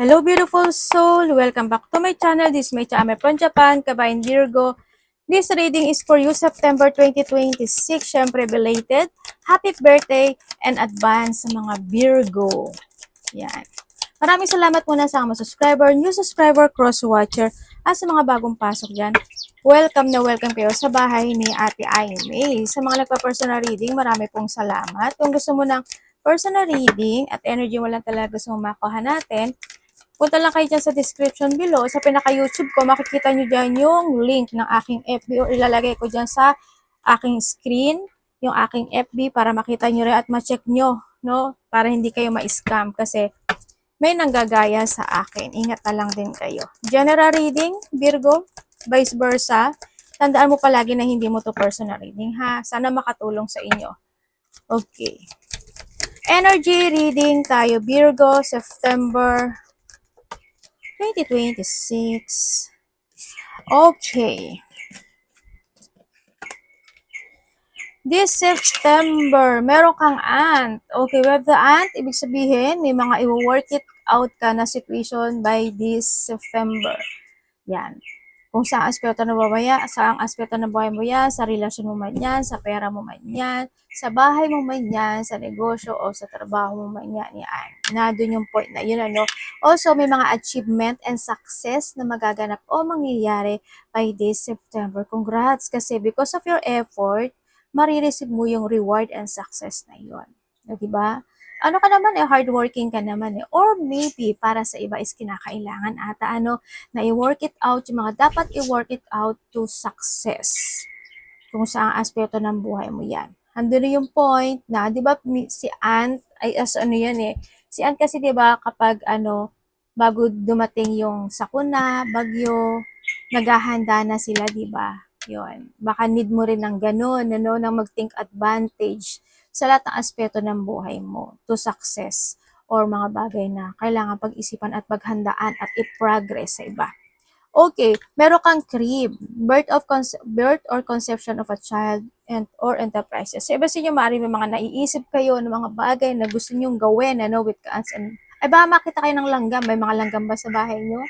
Hello beautiful soul! Welcome back to my channel. This is my channel from Japan, Kabayan Virgo. This reading is for you September 2026. Syempre belated. Happy birthday and advance sa mga Virgo. Yan. Maraming salamat muna sa mga subscriber, new subscriber, cross-watcher, at sa mga bagong pasok dyan. Welcome na welcome kayo sa bahay ni Ate Aimee. Sa mga nagpa-personal reading, marami pong salamat. Kung gusto mo ng personal reading at energy mo lang talaga gusto mo makuha natin, punta lang kayo dyan sa description below. Sa pinaka-YouTube ko, makikita nyo dyan yung link ng aking FB o ilalagay ko dyan sa aking screen, yung aking FB para makita nyo rin at ma-check nyo, no? Para hindi kayo ma-scam kasi may nanggagaya sa akin. Ingat na lang din kayo. General reading, Virgo, vice versa. Tandaan mo palagi na hindi mo to personal reading, ha? Sana makatulong sa inyo. Okay. Energy reading tayo, Virgo, September 2026. Okay. This September, meron kang ant. Okay, with the ant, ibig sabihin, may mga i-work it out ka na situation by this September. Yan. Kung saan aspeto ng buhay mo yan, sa relasyon mo man yan, sa pera mo man yan, sa bahay mo man yan, sa negosyo o sa trabaho mo man yan, na doon yung point na yun, ano. Also, may mga achievement and success na magaganap o mangyayari by this September. Congrats, kasi because of your effort, marireceive mo yung reward and success na yun. Diba? Ano ka naman hardworking ka naman or maybe para sa iba is kinakailangan ata na i-work it out yung mga dapat i-work it out to success. Kung saang aspeto ng buhay mo yan. Andun yung point na, di ba, si Ant, ay si Ant kasi di ba kapag bago dumating yung sakuna, bagyo, naghahanda na sila, di ba? Yun. Baka need mo rin ng ganun, na mag-think advantage sa lahat ng aspeto ng buhay mo to success or mga bagay na kailangan pag-isipan at paghandaan at i-progress sa iba. Okay, meron kang crib, birth or conception of a child or enterprises. Sa iba sa inyo, maaaring may mga naiisip kayo ng mga bagay na gusto nyong gawin, with cats and ay baka makita kayo ng langgam, may mga langgam ba sa bahay nyo?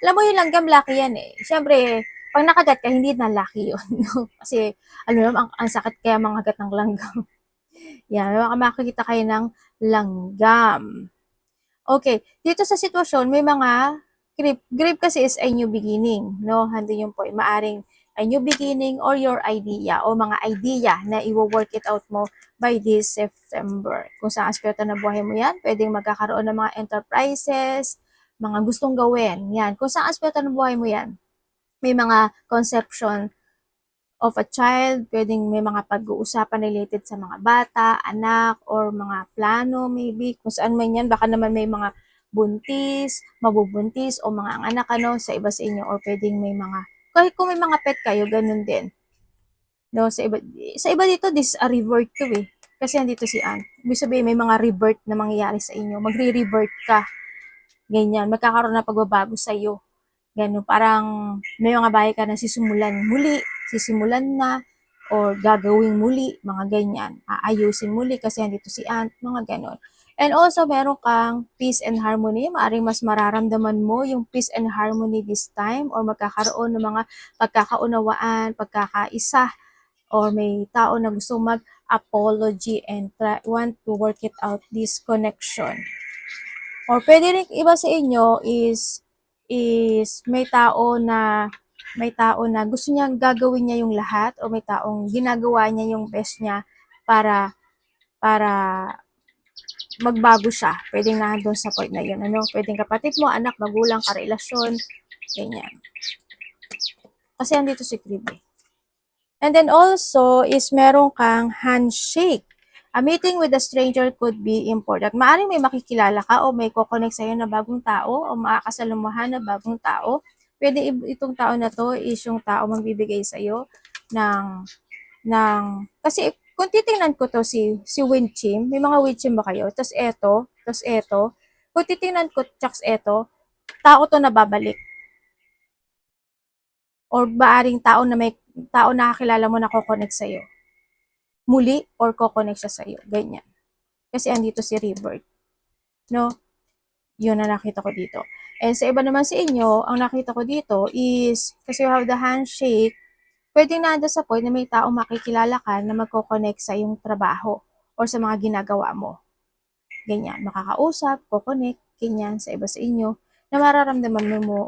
Alam mo yung langgam, laki yan Siyempre, pag nakagat ka, hindi na laki yun. No? Kasi, ang sakit kaya mangagat ng langgam. Yan, makikita kayo ng langgam. Okay, dito sa sitwasyon, may mga grip kasi is a new beginning, no? Handin yung point, maaring a new beginning or your idea o mga idea na i-work it out mo by this September. Kung saan aspeto ng buhay mo yan, pwedeng magkakaroon ng mga enterprises, mga gustong gawin. Yan, kung saan aspeto ng buhay mo yan, may mga conception of a child, pwedeng may mga pag-uusapan related sa mga bata, anak, or mga plano maybe, kung saan man yan, baka naman may mga buntis, mabubuntis, o mga anak sa iba sa inyo, or pwedeng may mga, kahit kung may mga pet kayo, ganun din. No, sa iba dito, this a revert to Kasi andito si Ann. Ibig sabihin, may mga revert na mangyayari sa inyo. Magre-revert ka. Ganyan. Magkakaroon na pagbabago sa iyo. Ganun, parang may mga bagay ka na sisimulan na, or gagawing muli, mga ganyan. Aayusin muli kasi andito si Ant, mga ganon. And also, meron kang peace and harmony. Maaring mas mararamdaman mo yung peace and harmony this time, or magkakaroon ng mga pagkakaunawaan, pagkakaisa, or may tao na gusto mag-apology and want to work it out, this connection. Or pwede rin iba sa inyo is may tao na gusto niyang gagawin niya yung lahat, o may taong ginagawa niya yung best niya para magbago siya. Pwedeng nandun sa point na yun. Pwedeng kapatid mo, anak, magulang, karelasyon, ganyan. Kasi andito si Crib And then also is meron kang handshake. A meeting with a stranger could be important. Maaring may makikilala ka o may kukonek sa'yo na bagong tao o makakasalumuhan na bagong tao. Pwede itong tao na to is yung tao magbibigay sa'yo kasi kung titingnan ko to si Winchim, may mga Winchim ba kayo? Tapos eto, kung titingnan ko, tsaks eto, tao to na babalik. Or maaring tao na nakakilala mo na kukonek sa'yo muli or kukonek siya sa'yo. Ganyan. Kasi andito si Rebirth. No? Yun ang nakita ko dito. And sa iba naman sa inyo, ang nakita ko dito is, kasi you have the handshake, pwedeng nando sa point na may taong makikilala ka na magko-connect sa iyong trabaho or sa mga ginagawa mo. Ganyan, makakausap, ko-connect, ganyan sa iba sa inyo, na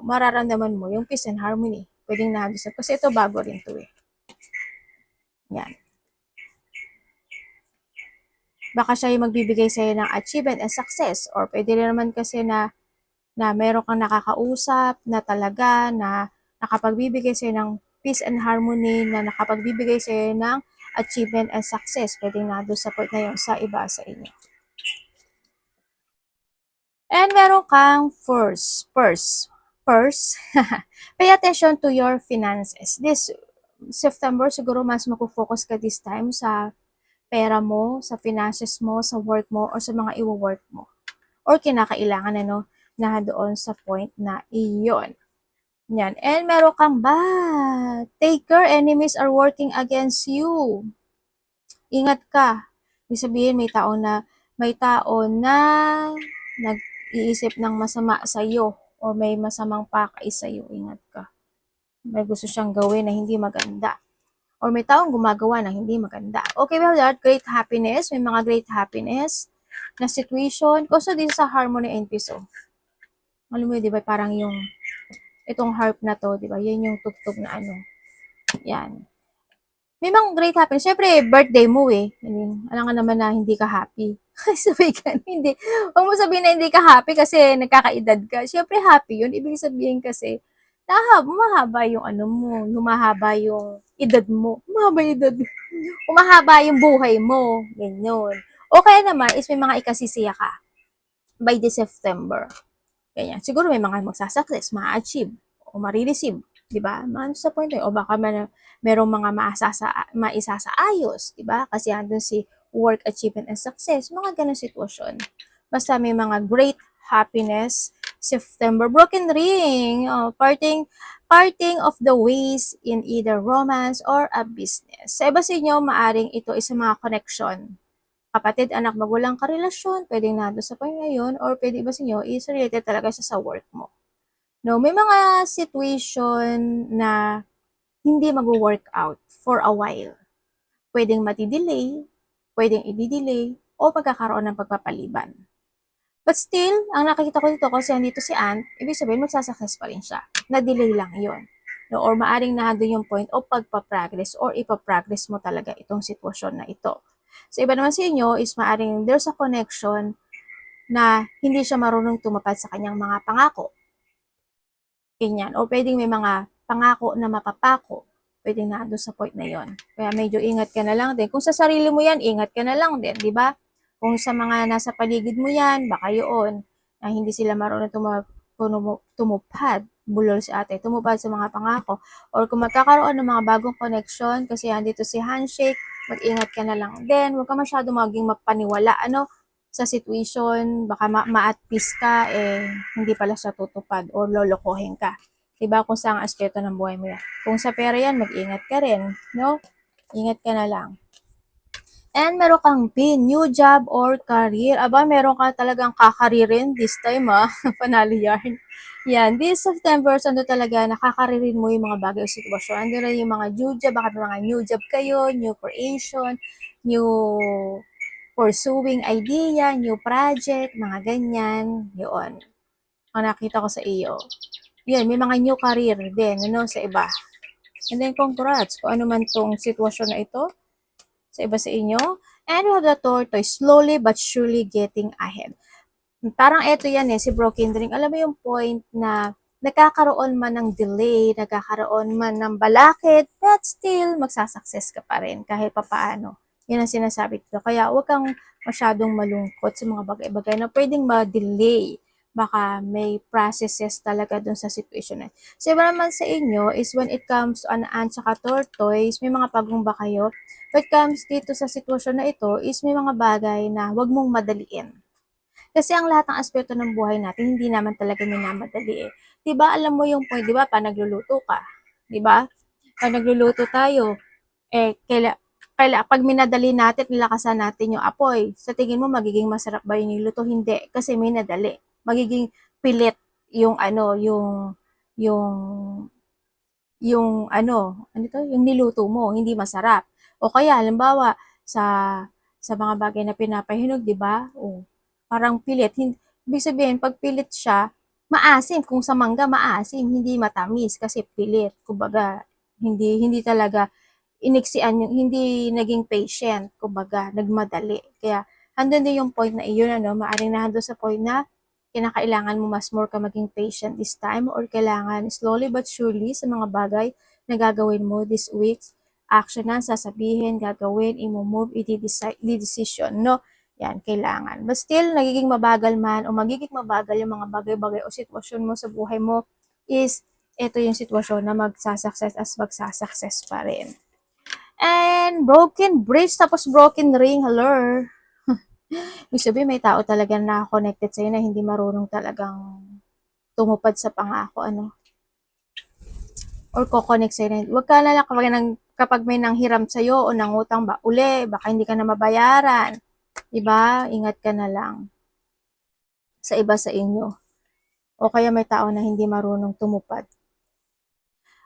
mararamdaman mo yung peace and harmony. Pwedeng nando sa, kasi ito bago rin to eh. Yan. Baka siya yung magbibigay sa'yo ng achievement and success, or pwede rin naman kasi na meron kang nakakausap na talaga na nakapagbibigay sa'yo ng peace and harmony, na nakapagbibigay sa'yo ng achievement and success. Pwedeng nado sa point na yun sa iba sa inyo. And meron kang purse. Pay attention to your finances. This September, siguro mas mag-focus ka this time sa pera mo, sa finances mo, sa work mo, or sa mga iwo-work mo. Or kinakailangan na doon sa point na iyon. Yan. And meron kang take care, enemies are working against you. Ingat ka. Ibig sabihin, may tao na nag-iisip ng masama sa iyo or may masamang pakay sa iyo. Ingat ka. May gusto siyang gawin na hindi maganda. Or may taong gumagawa na hindi maganda. Okay, well, that great happiness. May mga great happiness na situation. Also, din sa harmony and peace. Alam mo, di ba, parang itong harp na to, di ba, yan yung tugtog na yan. May mga great happiness. Siyempre, birthday mo eh. Alam ka naman na hindi ka happy. Sabi ka, hindi. Huwag mo sabihin na hindi ka happy kasi nagkakaedad ka. Siyempre, happy yun. Ibig sabihin kasi, humahaba yung mo, humahaba yung edad mo. Humahaba yung edad. Humahaba yung buhay mo. Ganyan. O kaya naman, is may mga ikasisiya ka by this September. Ganyan. Siguro may mga magsasucess, ma-achieve, o ma-receive. Diba? Sa point o baka merong mga maisasaayos, diba? Kasi andun si work, achievement, and success. Mga ganun sitwasyon. Basta may mga great happiness. September, broken ring, parting of the ways in either romance or a business. Sa iba sa inyo, maaring ito is mga connection. Kapatid, anak, magulang karelasyon, pwedeng nado sa point ngayon, or pwede ba sa inyo is related talaga sa work mo. No, may mga situation na hindi mag-work out for a while. Pwedeng mati-delay, pwedeng i-delay, o magkakaroon ng pagpapaliban. But still, ang nakikita ko dito kasi andito si Ant, ibig sabihin magsasucess pa rin siya. Na-delay lang yon. No, or maaring nandun yung point o pagpa-progress or ipa-progress mo talaga itong sitwasyon na ito. Sa iba naman sa inyo is maaring there's a connection na hindi siya marunong tumupad sa kanyang mga pangako. Ganyan. O pwedeng may mga pangako na mapapako. Pwedeng na sa point na yon. Kaya medyo ingat ka na lang din. Kung sa sarili mo yan, ingat ka na lang din, di ba? Kung sa mga nasa paligid mo yan, baka yun, na hindi sila marunong tumupad, bulol si ate, tumupad sa mga pangako. Or kung magkakaroon ng mga bagong connection, kasi andito si handshake, mag-ingat ka na lang din. Huwag ka masyado maging mapaniwala, sa situation, baka ma-at peace ka, hindi pala siya tutupad or lolokohin ka. Diba? Kung saan aspeto ng buhay mo yan. Kung sa pera yan, mag-ingat ka rin. No? Ingat ka na lang. And meron kang pin, new job or career. Aba, meron ka talagang kakaririn this time, Panalo yarn. Yan, this September, ano talaga, nakakaririn mo yung mga bagay o sitwasyon. Ando na yung mga new job, baka mga new job kayo, new creation, new pursuing idea, new project, mga ganyan, yun. Ang nakita ko sa iyo. Yan, may mga new career din, sa iba. And then, congrats kung ano man tong sitwasyon na ito sa iba sa inyo. And we have the tortoise, slowly but surely getting ahead. Parang ito yan si Broken Ring. Alam mo yung point na nagkakaroon man ng delay, nagkakaroon man ng balakid, but still, magsasucess ka pa rin kahit papaano. Yan ang sinasabi dito. Kaya huwag kang masyadong malungkot sa mga bagay-bagay na pwedeng ma-delay. Baka may processes talaga dun sa situation na. So, iba naman sa inyo is when it comes to an ant saka tortoise, may mga pagong ba kayo? When it comes dito sa sitwasyon na ito is may mga bagay na huwag mong madaliin. Kasi ang lahat ng aspeto ng buhay natin, hindi naman talaga minamadali 'Di ba alam mo yung point, 'di ba, pa nagluluto ka, 'di ba? Pag nagluluto tayo, pag minadali natin, nilakasan natin yung apoy, sa tingin mo magiging masarap ba yung niluto? Hindi, kasi minadali. magiging pilit yung ano, yung yung niluto mo, hindi masarap. O kaya halimbawa sa mga bagay na pinapahinog, 'di ba? O parang pilit, ibig sabihin pag pilit siya, maasim kung sa mangga maasim, hindi matamis kasi pilit. Kumbaga, hindi talaga iniksian yung hindi naging patient, kumbaga nagmadali. Kaya andun din yung point na iyon ano, maaring nandun sa point na kinakailangan mo mas more ka maging patient this time or kailangan slowly but surely sa mga bagay na gagawin mo this week, action na, sasabihin, gagawin, i-move, i-decision, no? Yan, kailangan. But still, nagiging mabagal man o magiging mabagal yung mga bagay-bagay o sitwasyon mo sa buhay mo is ito yung sitwasyon na magsasucess pa rin. And broken bridge tapos broken ring, hello. Ibig sabihin may tao talaga na connected sa'yo na hindi marunong talagang tumupad sa pangako, ano? Or ko-connect sa'yo na, huwag ka na lang kapag may nanghiram sa'yo o nangutang ba uli, baka hindi ka na mabayaran. Diba? Ingat ka na lang sa iba sa inyo. O kaya may tao na hindi marunong tumupad.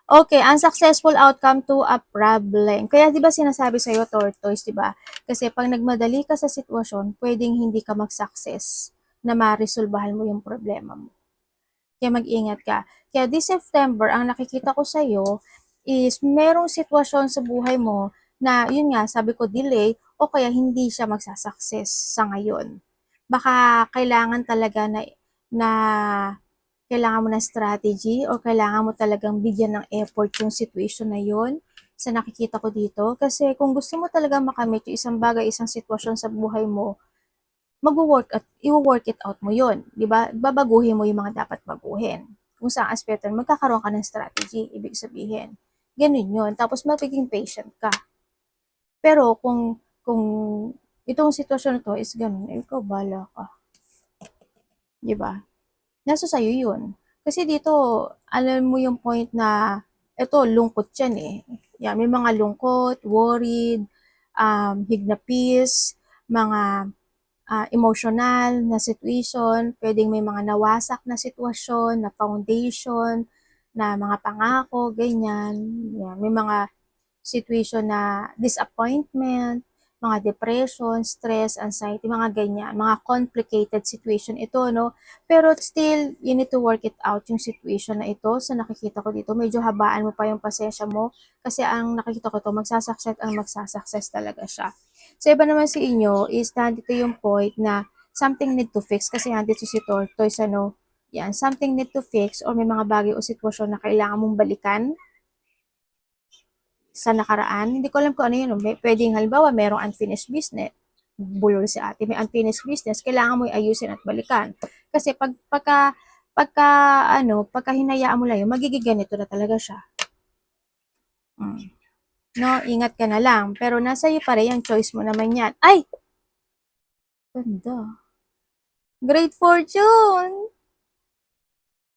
Okay, unsuccessful outcome to a problem. Kaya 'di ba sinasabi sa iyo tortoise, 'di ba? Kasi pag nagmadali ka sa sitwasyon, pwedeng hindi ka mag-success na maresolbahan mo yung problema mo. Kaya mag-ingat ka. Kaya this September, ang nakikita ko sa iyo is merong sitwasyon sa buhay mo na yun nga, sabi ko delay o kaya hindi siya magsa-success sa ngayon. Baka kailangan talaga na kailangan mo ng strategy o kailangan mo talagang bigyan ng effort yung situation na yun sa nakikita ko dito. Kasi kung gusto mo talaga makamit yung isang bagay, isang sitwasyon sa buhay mo, i-work it out mo yun. Di ba? Babaguhin mo yung mga dapat baguhin. Kung sa aspeto, magkakaroon ka ng strategy, ibig sabihin. Ganun yun. Tapos magiging patient ka. Pero kung itong sitwasyon na to is ganun, ikaw bala ka. Di ba? Nasa sayo yun. Kasi dito, alam mo yung point na, eto, lungkot yan eh. Yan, may mga lungkot, worried, hignapis, mga emotional na situation, pwedeng may mga nawasak na sitwasyon, na foundation, na mga pangako, ganyan. Yan, may mga situation na disappointment, mga depression, stress, anxiety, mga ganyan, mga complicated situation ito, no? Pero still, you need to work it out yung situation na ito. Sa nakikita ko dito, medyo habaan mo pa yung pasensya mo kasi ang nakikita ko to, magsasucess talaga siya. Sa iba naman sa inyo, is nandito yung point na something need to fix kasi nandito si Tortoise, ano? Yan, something need to fix or may mga bagay o sitwasyon na kailangan mong balikan sa nakaraan. Hindi ko alam kung ano yun. Pwedeng halimbawa, merong unfinished business. Bulol si ate, may unfinished business, kailangan mo ayusin at balikan. Kasi pagka hinayaan mo lang yun, magiging ganito na talaga siya. No, ingat ka na lang. Pero nasa iyo pa rin, yung choice mo naman yan. Ay! Ganda. Great fortune!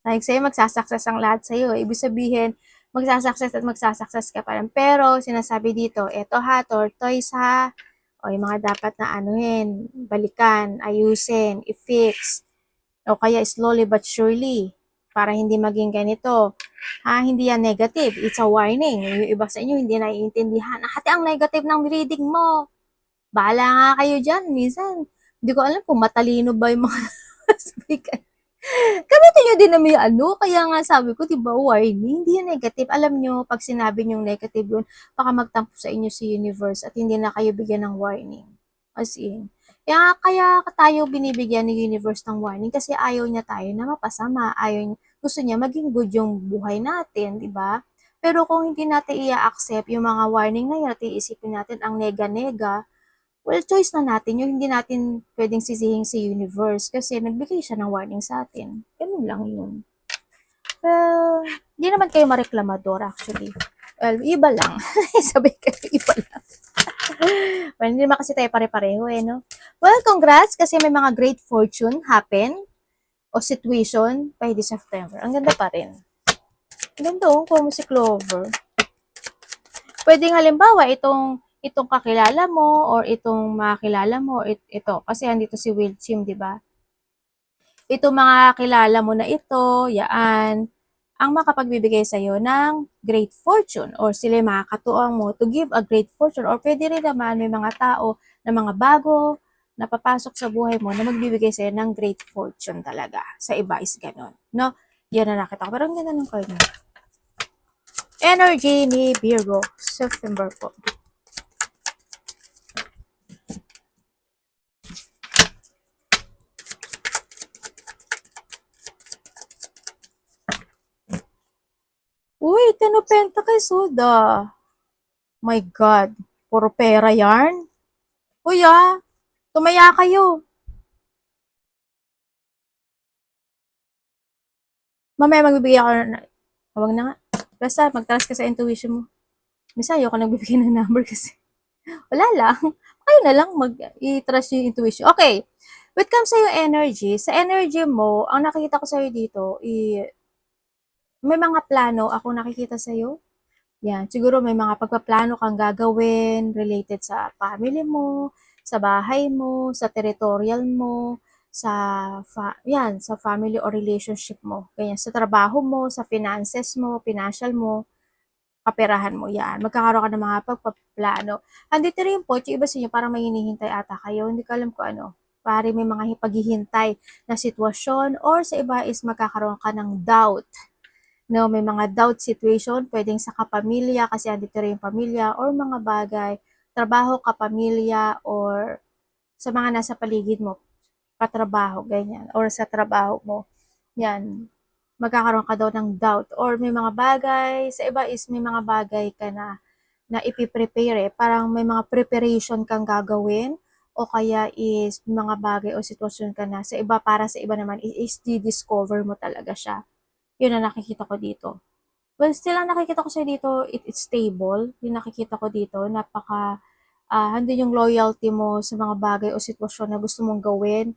Like sa'yo, magsasucess ang lahat sa'yo. Ibig sabihin, magsasucess at magsasucess ka pa rin. Pero, sinasabi dito, eto ha, tortoise ha, o yung mga dapat na anuhin, balikan, ayusin, i-fix, o kaya slowly but surely, para hindi maging ganito. Ha, hindi yan negative. It's a warning. Yung iba sa inyo, hindi naiintindihan. Ate, ang negative ng reading mo. Bahala nga kayo dyan. Minsan, hindi ko alam kung matalino ba yung mga speaker. Gamitin nyo din naman yung ano, kaya nga sabi ko, diba, warning, hindi yung negative. Alam nyo, pag sinabi nyo negative yun, baka magtampo sa inyo si universe at hindi na kayo bigyan ng warning. As in. Kaya tayo binibigyan ng universe ng warning kasi ayaw niya tayo na mapasama. Gusto niya maging good yung buhay natin, di ba? Pero kung hindi natin i-accept yung mga warning na yun at iisipin natin ang nega-nega, well, choice na natin yung hindi natin pwedeng sisihin si universe kasi nagbigay siya ng warning sa atin. Ganun lang yun. Well, hindi naman kayo mareklamador actually. Well, iba lang. Sabi kayo, iba lang. Well, hindi naman kasi tayo pare-pareho eh, no? Well, congrats kasi may mga great fortune happen o situation by this September. Ang ganda pa rin. Ang ganda kung si Clover. Pwedeng halimbawa, itong kakilala mo or itong makilala mo, ito. Kasi andito si Will Chim, di ba? Ito mga kilala mo na ito, yaan, ang makapagbibigay sa'yo ng great fortune or sila yung makakatuwang mo to give a great fortune or pwede rin naman may mga tao na mga bago na papasok sa buhay mo na magbibigay sa'yo ng great fortune talaga. Sa iba is ganun, no? Yan na nakita ko. Pero ang ganda ng card niya. Energy ni Virgo, September po. Uy, Ten of Pentacles, Soda. My God. Puro pera yarn. Uy tumaya kayo. Mamaya magbibigay ako na, huwag na nga. Basta magtalas ka sa intuition mo. Minsan ayoko nagbibigay ng number kasi. Wala lang. Kayo na lang i-trust yung intuition. Okay. When it comes sa yung energy, sa energy mo, ang nakikita ko sa'yo dito, may mga plano ako nakikita sa'yo. Yan, siguro may mga pagpaplano kang gagawin related sa family mo, sa bahay mo, sa territorial mo, sa yan, sa family or relationship mo. Ganyan, sa trabaho mo, sa finances mo, financial mo, kaperahan mo yan. Magkakaroon ka ng mga pagpaplano. Andito rin po, yung iba sa inyo, parang may hinihintay ata kayo. Hindi ko alam kung ano. Pare may mga paghihintay na sitwasyon or sa iba is magkakaroon ka ng doubt. No, may mga doubt situation, pwedeng sa kapamilya kasi andito rin yung pamilya or mga bagay, trabaho, kapamilya or sa mga nasa paligid mo, katrabaho, ganyan, or sa trabaho mo. Yan, magkakaroon ka daw ng doubt or may mga bagay, sa iba is may mga bagay ka na ipiprepare, parang may mga preparation kang gagawin o kaya is mga bagay o sitwasyon ka na sa iba, para sa iba naman is di-discover mo talaga siya. Yun ang nakikita ko dito. Well, still ang nakikita ko sa'yo dito, it's stable. Yung nakikita ko dito, andun yung loyalty mo sa mga bagay o sitwasyon na gusto mong gawin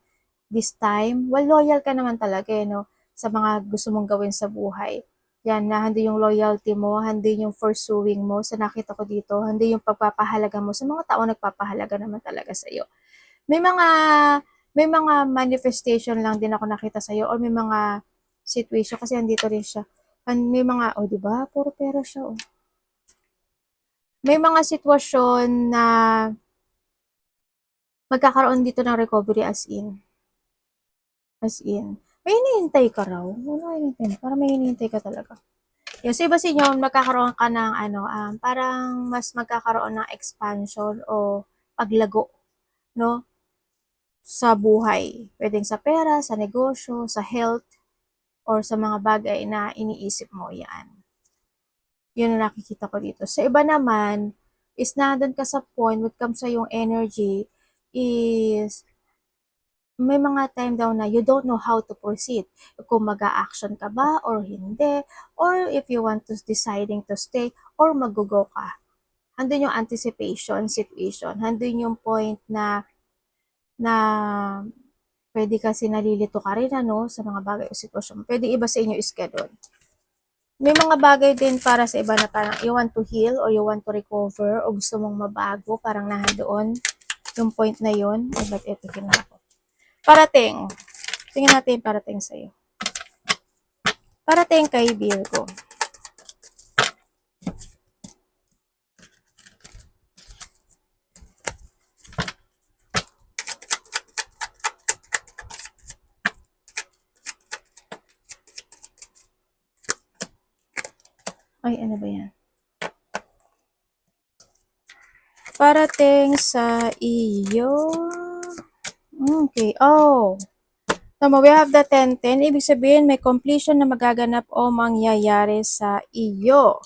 this time. Well, loyal ka naman talaga, no? Sa mga gusto mong gawin sa buhay. Yan, na handi yung loyalty mo, handi yung pursuing mo. Sa nakita ko dito, handi yung pagpapahalaga mo sa mga tao nagpapahalaga naman talaga sa'yo. May mga, may mga manifestation lang din ako nakita sa'yo or may mga situation kasi andito rin siya. May mga, di ba? Puro pera siya, May mga sitwasyon na magkakaroon dito ng recovery as in. As in. May hinihintay ka raw. Ano hinihintay? Parang may hinihintay ka talaga. Yung sa iba sa inyo, magkakaroon ka ng parang mas magkakaroon ng expansion o paglago, no? Sa buhay. Pwedeng sa pera, sa negosyo, sa health, or sa mga bagay na iniisip mo yan. Yun ang nakikita ko dito. Sa iba naman, is nandun ka sa point when it comes sa yung energy, is may mga time daw na you don't know how to proceed. Kung mag-a-action ka ba or hindi, or if you want to deciding to stay or mag-go ka. Handun yung anticipation situation. Handun yung point na pwede kasi nalilito ka rin sa mga bagay o sitwasyon. Pwede iba sa inyo is ganun. May mga bagay din para sa iba na parang you want to heal or you want to recover o gusto mong mabago, parang nahandoon yung point na yun. Ay, ba't ito ako? Parating. Tingnan natin parating sa'yo. Parating kay Virgo. Ay, ano ba yan? Parating sa iyo. Okay. Oh. Tama, we have the 10-10. Ibig sabihin, may completion na magaganap o mangyayari sa iyo.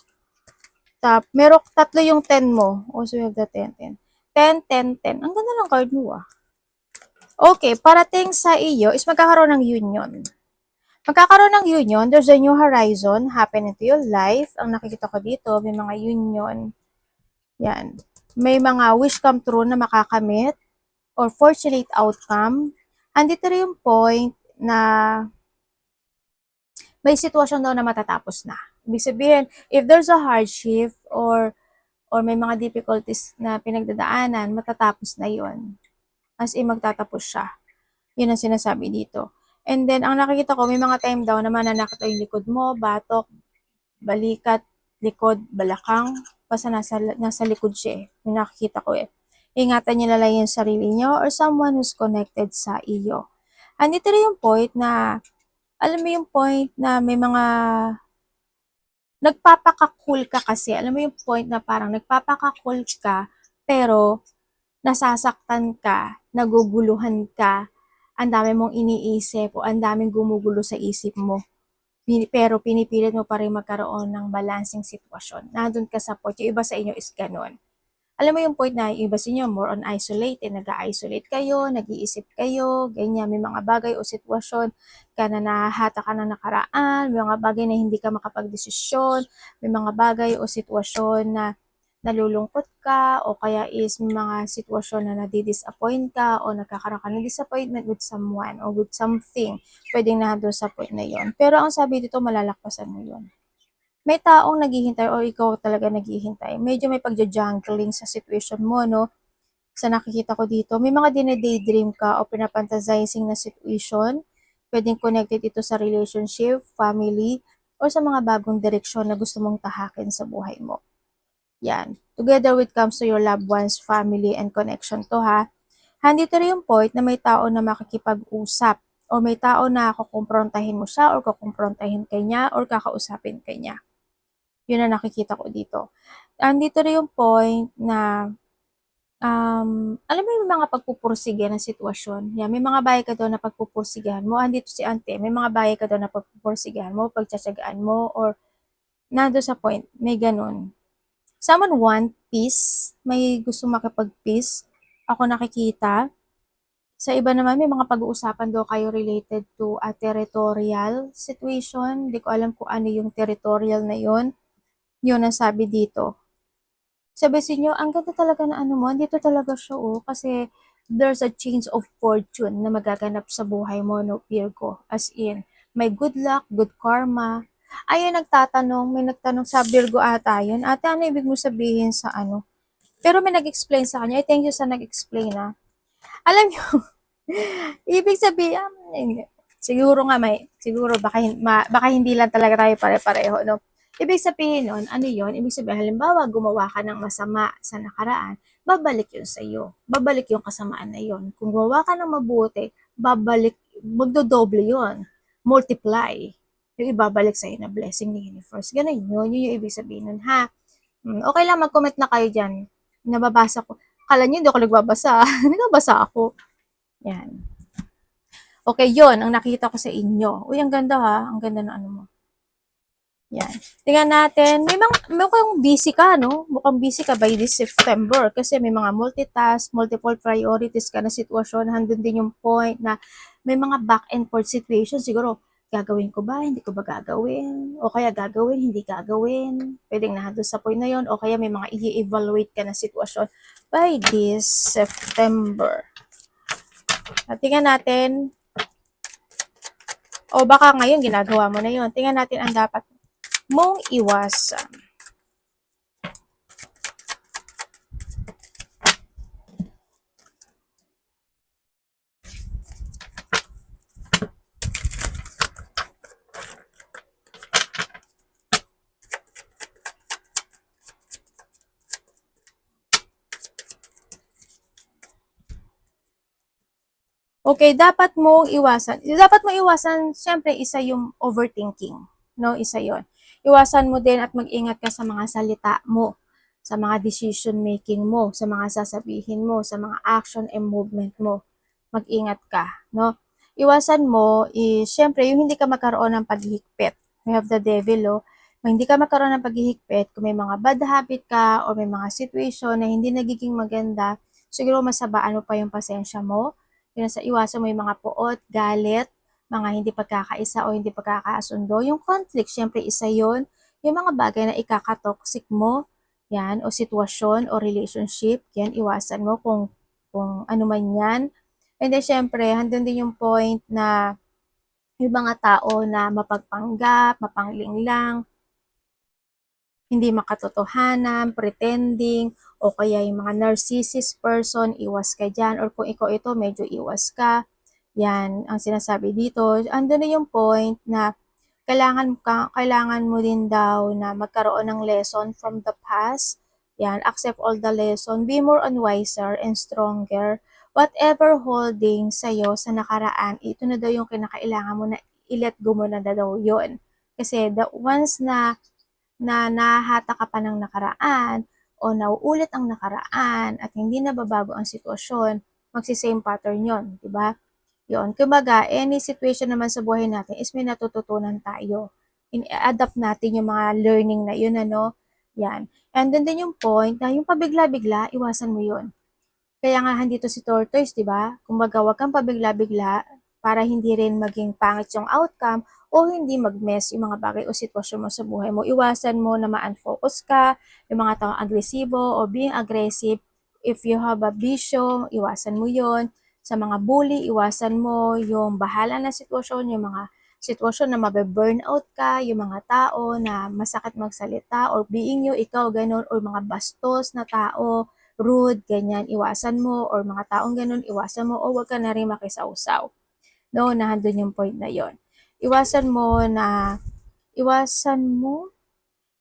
Merong tatlo yung 10 mo. So, we have the 10-10. 10-10-10. Ang ganda ng card mo, Okay, parating sa iyo is magkakaroon ng union. Magkakaroon ng union, there's a new horizon happen into your life. Ang nakikita ko dito, may mga union. Yan. May mga wish come true na makakamit or fortunate outcome. Andito rin yung point na may sitwasyon daw na matatapos na. Ibig sabihin, if there's a hardship or may mga difficulties na pinagdadaanan, matatapos na yon. As in, magtatapos siya. Yun ang sinasabi dito. And then, ang nakikita ko, may mga time daw na mananakit yung likod mo, batok, balikat, likod, balakang, basta nasa likod siya eh. Yung nakikita ko eh. Ingatan niyo na lang yung sarili niyo or someone who's connected sa iyo. Andito rin yung point na, alam mo yung point na may mga nagpapaka-cool ka kasi. Alam mo yung point na parang nagpapaka-cool ka, pero nasasaktan ka, naguguluhan ka, ang dami mong iniisip o ang daming gumugulo sa isip mo. Pero pinipilit mo pa rin magkaroon ng balancing sitwasyon. Nandun ka sa point. Yung iba sa inyo is ganun. Alam mo yung point na yung iba sa inyo more on isolated, nag-isolate kayo, nag-iisip kayo, ganyan, may mga bagay o sitwasyon ka na nahahata ka na nakaraan, may mga bagay na hindi ka makapag-desisyon, may mga bagay o sitwasyon na nalulungkot ka o kaya is may mga sitwasyon na nadi-disappoint ka o nagkakaroon ka ng disappointment with someone or with something, pwedeng nandun sa point na yon. Pero ang sabi dito, malalakpasan mo yon. May taong naghihintay o ikaw talaga naghihintay. Medyo may pagja-jungling sa situation mo, no? Sa nakikita ko dito, may mga dine-daydream ka o pinapantasizing na situation. Pwedeng connected ito sa relationship, family, o sa mga bagong direksyon na gusto mong tahakin sa buhay mo. Yan. Together with comes to your loved ones, family, and connection to ha. Handito rin yung point na may tao na makikipag-usap o may tao na kukumprontahin mo siya or kukumprontahin kanya or kakausapin kanya. Yun ang nakikita ko dito. Andito rin yung point na, alam mo yung mga pagpupursigan ng sitwasyon. Yan, may mga bagay ka daw na pagpupursigan mo. Andito si ante, may mga bagay ka daw na pagpupursigan mo, pagtsatsagaan mo, or nando sa point, may ganun. Someone want peace, may gusto makipag-peace. Ako nakikita. Sa iba naman, may mga pag-uusapan daw kayo related to a territorial situation. Hindi ko alam kung ano yung territorial na yun. Yun ang sabi dito. Sabi sa inyo, ang ganda talaga na ano mo, dito talaga siya oh, kasi there's a change of fortune na magaganap sa buhay mo, no, Virgo. As in, may good luck, good karma. Ayun, may nagtanong sa Virgo ata yun. Ate, ano ibig mo sabihin sa ano? Pero may nag-explain sa kanya. Thank you sa nag-explain na. Alam niyo, ibig sabihin, siguro nga siguro baka hindi lang talaga tayo pare-pareho, no? Ibig sabihin nun, ano yon? Ibig sabihin, halimbawa, gumawa ka ng masama sa nakaraan, babalik yun sa iyo. Babalik yung kasamaan na yon. Kung gumawa ka ng mabuti, babalik, magdodoble yon. Multiply. Yung ibabalik sa iyo na blessing ni universe. Ganun yun. Yun yung ibig sabihin nun, ha? Okay lang, mag-comment na kayo dyan. Nababasa ko. Kala nyo hindi ako nagbabasa. Nagbabasa ako. Yan. Okay, yon ang nakita ko sa inyo. Uy, ang ganda ha. Ang ganda ng ano mo. Yan. Tingnan natin. Mukhang busy ka, no? Mukhang busy ka by this September kasi may mga multitask, multiple priorities ka na sitwasyon. Handun din yung point na may mga back and forth situation. Siguro, gagawin ko ba? Hindi ko ba gagawin? O kaya gagawin, hindi gagawin? Pwedeng nandun sa point na yon. O kaya may mga i-evaluate ka na sitwasyon by this September. At tingnan natin. O baka ngayon ginagawa mo na yon. Tingnan natin ang dapat mong iwasan. Okay, dapat mong iwasan. Dapat mo iwasan, syempre, isa yung overthinking. No, isa yon. Iwasan mo din at mag-ingat ka sa mga salita mo, sa mga decision making mo, sa mga sasabihin mo, sa mga action and movement mo. Mag-ingat ka, no? Iwasan mo is, syempre, yung hindi ka magkaroon ng paghihigpit. We have the devil, oh. Kung hindi ka magkaroon ng paghihigpit, kung may mga bad habit ka or may mga situation na hindi nagiging maganda, siguro masabaan mo pa yung pasensya mo. Yun sa iwasan mo yung mga puot, galit, mga hindi pagkakaisa o hindi pagkakasundo. Yung conflict, syempre isa yon. Yung mga bagay na ikakatoxic mo, yan, o sitwasyon o relationship, yan, iwasan mo kung ano man yan. And then, syempre, handun din yung point na yung mga tao na mapagpanggap, mapanglinglang, hindi makatotohanan, pretending, o kaya yung mga narcissist person, iwas ka dyan. Or kung ikaw ito, medyo iwas ka. Yan, ang sinasabi dito. Andun na yung point na kailangan mo din daw na magkaroon ng lesson from the past. Yan, accept all the lesson, be more and wiser and stronger. Whatever holding sa'yo sa nakaraan, ito na daw yung kinakailangan mo na i-let go mo na daw yun. Kasi once na nahata ka pa ng nakaraan o nauulit ang nakaraan at hindi na babago ang sitwasyon, magsi-same pattern yon, di ba? Yun. Kumbaga, any situation naman sa buhay natin is may natututunan tayo. In-adapt natin yung mga learning na yun, ano? Yan. And then din yung point na yung pabigla-bigla, iwasan mo yun. Kaya nga andito si tortoise, 'di ba? Kumbaga, wag kang pabigla-bigla para hindi rin maging pangit yung outcome o hindi mag-mess yung mga bagay o sitwasyon mo sa buhay mo. Iwasan mo na ma-unfocus ka, yung mga taong agresibo o being aggressive. If you have a bisyo, iwasan mo yon. Sa mga bully, iwasan mo yung bahala na sitwasyon, yung mga sitwasyon na mabe-burnout ka, yung mga tao na masakit magsalita or being you, ikaw, ganun, or mga bastos na tao, rude, ganyan, iwasan mo, or mga taong ganun, iwasan mo, o wag ka na rin makisawsaw. No, nahandun yung point na yon. Iwasan mo,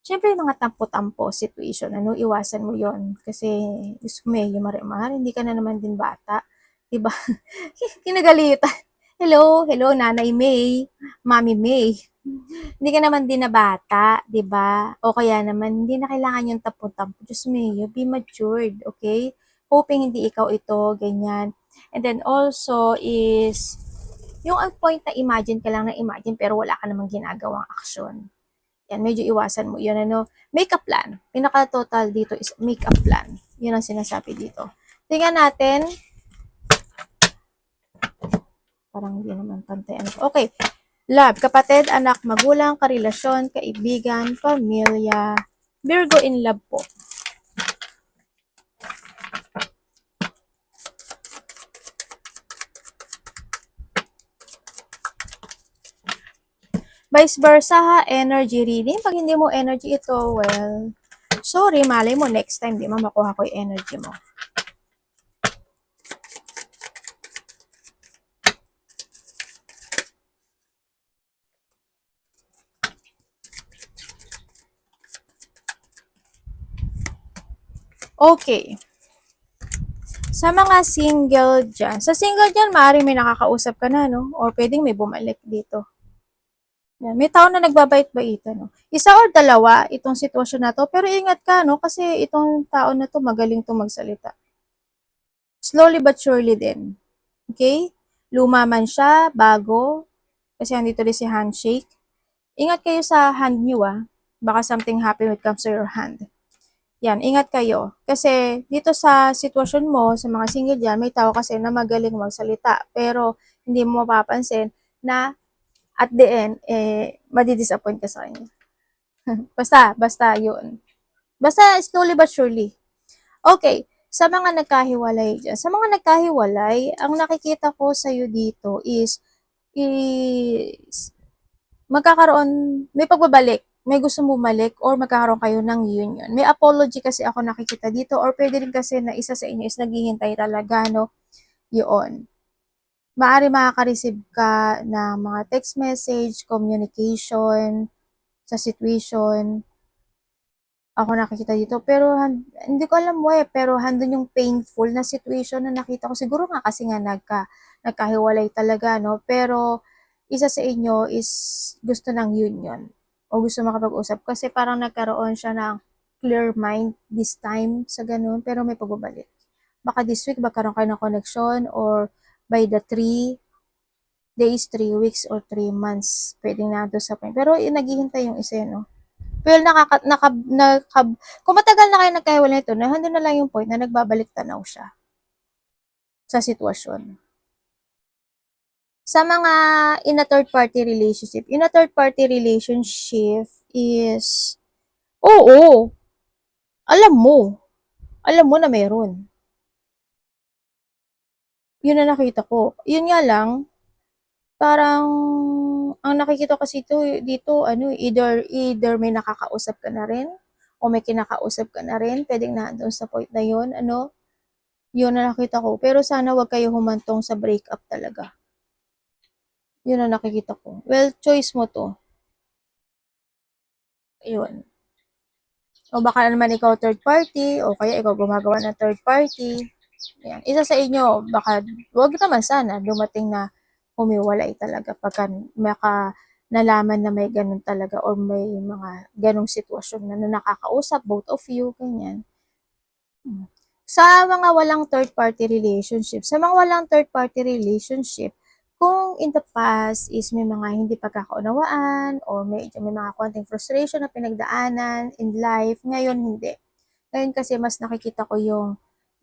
syempre yung mga tampo-tampo situation, ano, iwasan mo yon. Kasi, Diyos ko may, yung mahal, hindi ka na naman din bata. Diba? Kinagalitan. Hello, hello, Nanay May, Mami May. Hindi ka naman din na bata, 'di ba? O kaya naman hindi na kailangan yung tampo-tampo. Diyos me, be matured, okay? Hoping hindi ikaw ito, ganyan. And then also is yung ang point na imagine ka lang na imagine pero wala ka namang ginagawang aksyon. Yan, medyo iwasan mo. Yun ano, make a plan. Pinaka-total dito is make a plan. Yun ang sinasabi dito. Tingnan natin. Parang hindi naman pantay. Okay. Love, kapatid, anak, magulang, karelasyon, kaibigan, pamilya. Virgo in love po. Vice versa ha, energy reading. Pag hindi mo energy ito, well, sorry, malay mo next time, di mo makuha ko yung energy mo. Okay. Sa mga single dyan, sa single dyan, maaaring may nakakausap ka na, no? Or pwedeng may bumalik dito. Yan. May tao na nagbabait-baitan, no? Isa or dalawa, itong sitwasyon na to. Pero ingat ka, no? Kasi itong tao na to, magaling to magsalita. Slowly but surely din. Okay? Luma man siya, bago, kasi andito rin si handshake. Ingat kayo sa hand nyo, ah. Baka something happen when it comes to your hand. Yan, ingat kayo. Kasi dito sa sitwasyon mo, sa mga single dyan, may tao kasi na magaling magsalita. Pero hindi mo mapapansin na at the end, madidisappoint ka sa kanya. basta yun. Basta slowly but surely. Okay, sa mga nagkahiwalay dyan. Sa mga nagkahiwalay, ang nakikita ko sa'yo dito is magkakaroon, may pagbabalik, may gusto bumalik or magkakaroon kayo ng union. May apology kasi ako nakikita dito or pwede rin kasi na isa sa inyo is naghihintay talaga, no? Yun. Maari makaka-receive ka ng mga text message, communication, sa situation. Ako nakikita dito. Pero hindi ko alam mo pero handun yung painful na situation na nakita ko. Siguro nga kasi nga nagkahiwalay talaga, no? Pero isa sa inyo is gusto ng union o gusto makapag-usap kasi parang nagkaroon siya ng clear mind this time sa ganun pero may pagbabalik. Baka this week magkaroon kayo ng connection or by the 3 days, 3 weeks, or 3 months pwedeng nandun sa point. Pero naghihintay yung isa, no? Well, kung matagal na kayo nagkahiwalay nito, nandun na lang yung point na nagbabalik tanaw siya sa sitwasyon. Sa mga in a third party relationship is, oo, alam mo na meron. Yun na nakita ko. Yun nga lang, parang, ang nakikita kasi dito, either may nakakausap ka na rin, o may kinakausap ka na rin, pwedeng nandun sa point na yun, yun na nakita ko. Pero sana wag kayo humantong sa breakup talaga. Yun ang nakikita ko. Well, choice mo to. Yun. O baka naman ikaw third party, o kaya ikaw gumagawa ng third party. Yan. Isa sa inyo, baka, wag naman sana, dumating na humiwalay talaga pagka maka nalaman na may ganun talaga or may mga ganung sitwasyon na nakakausap, both of you, ganyan. Sa mga walang third party relationship, sa mga walang third party relationship, kung in the past is may mga hindi pagkakaunawaan or may mga konting frustration na pinagdaanan in life, ngayon hindi. Ngayon kasi mas nakikita ko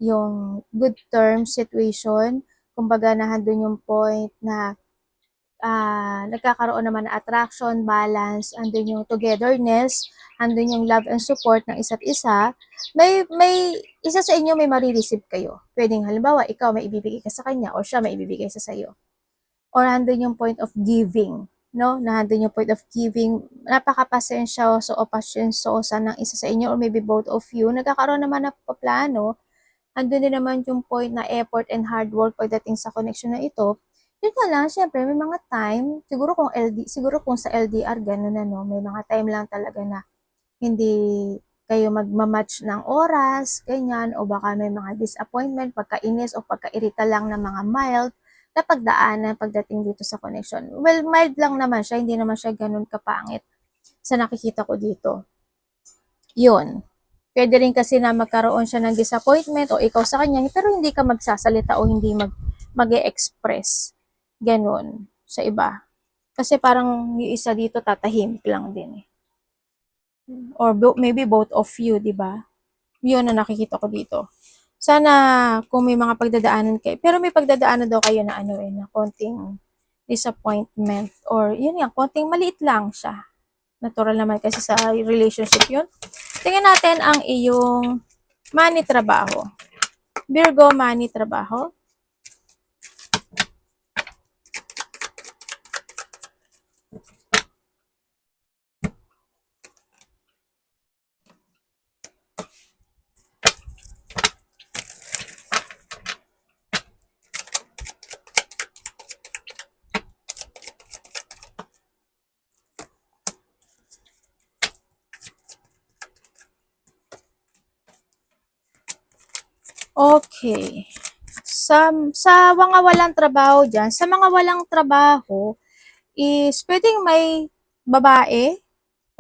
yung good term situation, kumbaga nandun yung point na nagkakaroon naman ng attraction, balance, andun yung togetherness, andun yung love and support ng isa't isa, may isa sa inyo may marireceive kayo. Pwedeng halimbawa, ikaw may ibibigay ka sa kanya or siya may ibibigay sa sayo. Or andun yung point of giving, no? Nandun yung point of giving, napaka-pasensyoso o pasensyosa ng isa sa inyo or maybe both of you, nagkakaroon naman ng paplano, andun din naman yung point na effort and hard work pagdating sa connection na ito. Yun nga lang, syempre, may mga time, siguro kung sa LDR, ganun na, no? May mga time lang talaga na hindi kayo magmamatch ng oras, ganyan, o baka may mga disappointment, pagkainis o pagkairita lang ng mga mild na pagdaanan pagdating dito sa connection. Well, mild lang naman siya, hindi naman siya ganun kapangit sa nakikita ko dito. Yun. Pwede rin kasi na magkaroon siya ng disappointment o ikaw sa kanya, pero hindi ka magsasalita o hindi mag-e-express. Ganun sa iba. Kasi parang yung isa dito tatahimik lang din eh. Or maybe both of you, di ba? Yun na nakikita ko dito. Sana kung may mga pagdadaanan kayo, pero may pagdadaanan daw kayo na ano eh, na konting disappointment or yun nga, konting maliit lang siya. Natural naman kasi sa relationship yun. Tingnan natin ang iyong money trabaho. Virgo, money trabaho. Okay. Sa mga walang trabaho dyan, sa mga walang trabaho, is pwedeng may babae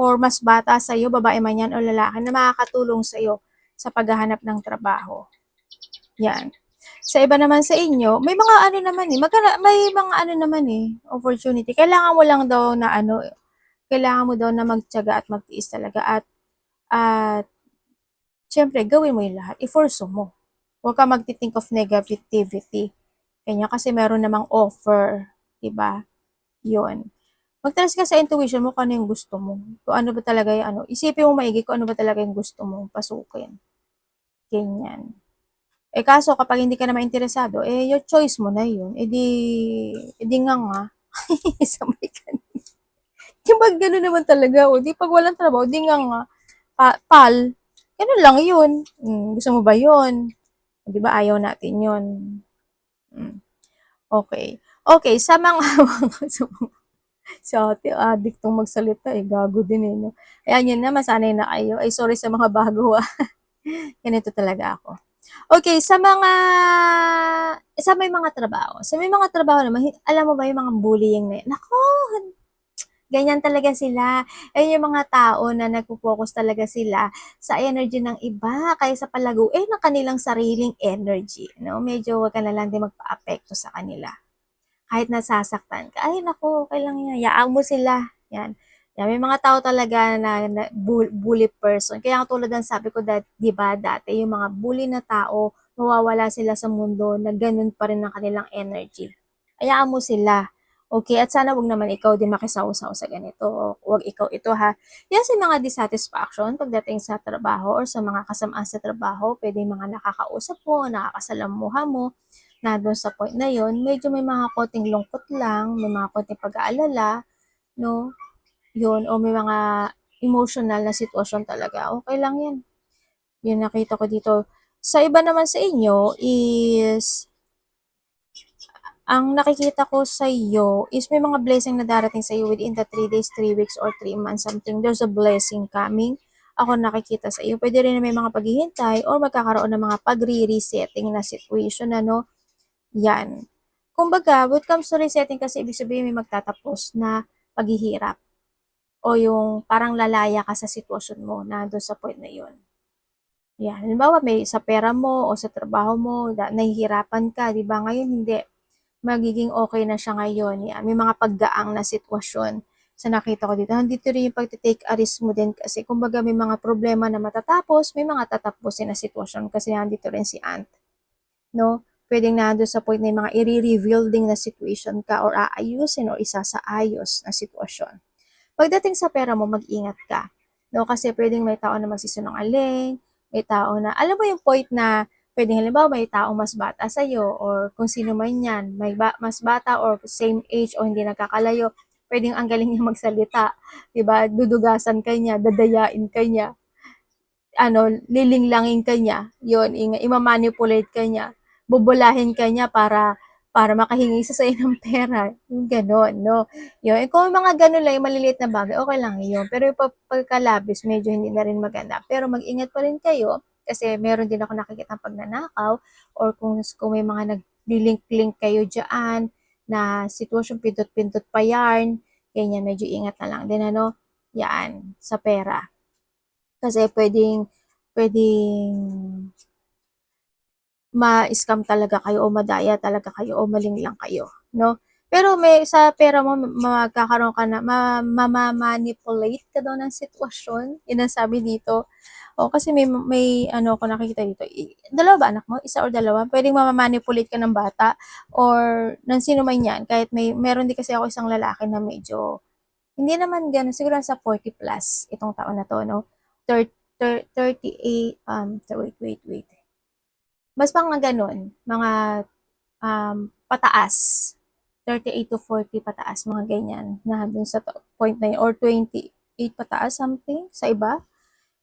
or mas bata sa'yo, babae man yan o lalaki, na makakatulong sa'yo sa paghahanap ng trabaho. Yan. Sa iba naman sa inyo, may mga ano naman eh, may mga ano naman eh, opportunity. Kailangan mo lang daw na ano, kailangan mo daw na magtiyaga at magtiis talaga at syempre gawin mo yung lahat, i-force mo. Huwag ka magti-think of negativity. Kanya kasi meron namang offer, 'di ba? 'Yun. Mag-trust ka sa intuition mo kung ano yung gusto mo. Kung ano ba talaga yung ano, isipin mo maigi kung ano ba talaga yung gusto mong pasukin. Ganyan. Eh kaso kapag hindi ka naman interesado, eh your choice mo na 'yun. Edi nga. Sabay ka. Di ba gano'n naman talaga? O di pag walang trabaho, di nga. Pal. Ganun lang 'yun. Gusto mo ba 'yun? Di ba ayaw natin 'yun? Mm. Okay. Okay, sa mga si ate addict tong magsalita eh, gago din eh, no? Ayan, yun na, masanay na kayo. Ay, sorry sa mga bago ah. Ganito talaga ako. Okay, sa may mga trabaho. Sa may mga trabaho naman, alam mo ba yung mga bullying na yun? Nako, ganyan talaga sila. Ayun yung mga tao na nagpo-focus talaga sila sa energy ng iba kaysa palaguin ng kanilang sariling energy. No? Medyo wag ka na lang din magpa-apekto sa kanila. Kahit nasasaktan ka, ay naku, okay lang yan, hayaan mo sila. Yan. Yan, may mga tao talaga na bully person. Kaya tulad ng sabi ko, di ba, dati, yung mga bully na tao, mawawala sila sa mundo na ganun pa rin ang kanilang energy. Hayaan mo sila. Okay, at sana wag naman ikaw din makisaw-saw sa ganito. Wag ikaw ito ha. Yan sa mga dissatisfaction pagdating sa trabaho or sa mga kasamaan sa trabaho, pwede mga nakakausap mo, nakakasalamuha mo, na doon sa point na yon, medyo may mga konting lungkot lang, may mga konting pag-aalala, no? Yun, o may mga emotional na sitwasyon talaga, okay lang yan. Yun nakita ko dito. Sa iba naman sa inyo is, ang nakikita ko sa iyo is may mga blessing na darating sa iyo within the 3 days, 3 weeks, or 3 months something. There's a blessing coming. Ako nakikita sa iyo. Pwede rin na may mga paghihintay or magkakaroon ng mga pagre-resetting na situation, ano? Yan. Kumbaga, when it comes to resetting kasi ibig sabihin may magtatapos na paghihirap o yung parang lalaya ka sa sitwasyon mo na doon sa point na yun. Yan. Halimbawa, may sa pera mo o sa trabaho mo, nahihirapan ka, di ba? Ngayon, hindi. Magiging okay na siya ngayon. Yan. May mga paggaang na sitwasyon sa nakita ko dito. Nandito rin yung pagtitake a risk mo din kasi kumbaga may mga problema na matatapos, may mga tatapusin na sitwasyon kasi nandito rin si Ant. No? Pwedeng nando sa point na yung mga i-rebuilding na situation ka or aayusin o isasaayos na sitwasyon. Pagdating sa pera mo, mag-ingat ka. No? Kasi pwedeng may tao na magsisinungaling, may tao na, alam mo yung point na pwedeng halimbawa may taong mas bata sa'yo or kung sino man yan, may mas bata or same age o hindi nagkakalayo, pwedeng ang galing niya magsalita, diba? Dudugasan ka niya, dadayain ka niya, lilinglangin ka niya, yun, imamanipulate ka niya, bubulahin ka niya para makahingi sa sa'yo ng pera, yung gano'n, no? Yun, kung mga gano'n lang, yung maliliit na bagay, okay lang yun. Pero yung pagkalabis, medyo hindi na rin maganda. Pero mag-ingat pa rin kayo, kasi meron din ako nakikita pagnanakaw, or kung may mga nag-link-link kayo dyan, na sitwasyon pindot-pindot pa yarn, ganyan, medyo ingat na lang din, yan, sa pera. Kasi pwedeng ma-scam talaga kayo o madaya talaga kayo o malinglang kayo, no? Pero may sa pera mo magkakaroon ka na mama-manipulate ka daw ng sitwasyon, yun ang sabi dito. O kasi may ano ako nakikita dito, dalawa ba anak mo? Isa or dalawa? Pwedeng mama-manipulate ka ng bata or ng sino man yan. Kahit meron din kasi ako isang lalaki na medyo, hindi naman ganun, siguro sa 40 plus itong taon na to, no? 38, wait. Mas mga ganun, mga pataas. 38 to 40 pataas, mga ganyan, na dun sa point na yun, or 28 pataas, something, sa iba.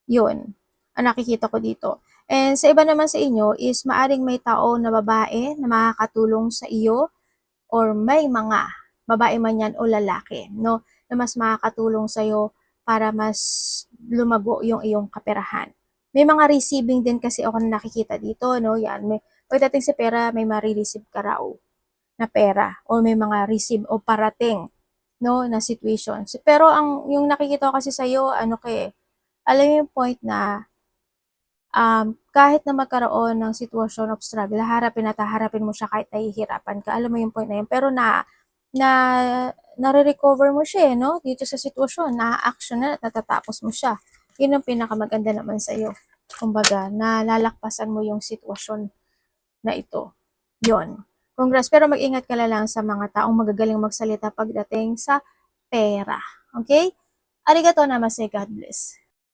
Yun, ang nakikita ko dito. And sa iba naman sa inyo is maaring may tao na babae na makakatulong sa iyo or may mga babae man yan o lalaki, no, na mas makakatulong sa iyo para mas lumago yung iyong kaperahan. May mga receiving din kasi ako na nakikita dito, no, yan, pagdating sa pera, may ma-receive ka raw na pera o may mga receive o parating, no, na situation. Pero yung nakikita ko kasi sa iyo, alam mo yung point na kahit na magkaroon ng sitwasyon of struggle, harapin mo siya kahit nahihirapan ka. Alam mo yung point na yun. Pero na nare-recover mo siya, no? Dito sa sitwasyon, na-action na at natatapos mo siya. Yun ang pinakamaganda naman sa iyo. Kumbaga, nalalakpasan mo yung sitwasyon na ito. Yon. Congrats. Pero mag-ingat ka lang sa mga taong magagaling magsalita pagdating sa pera. Okay? Arigato namaste. God bless.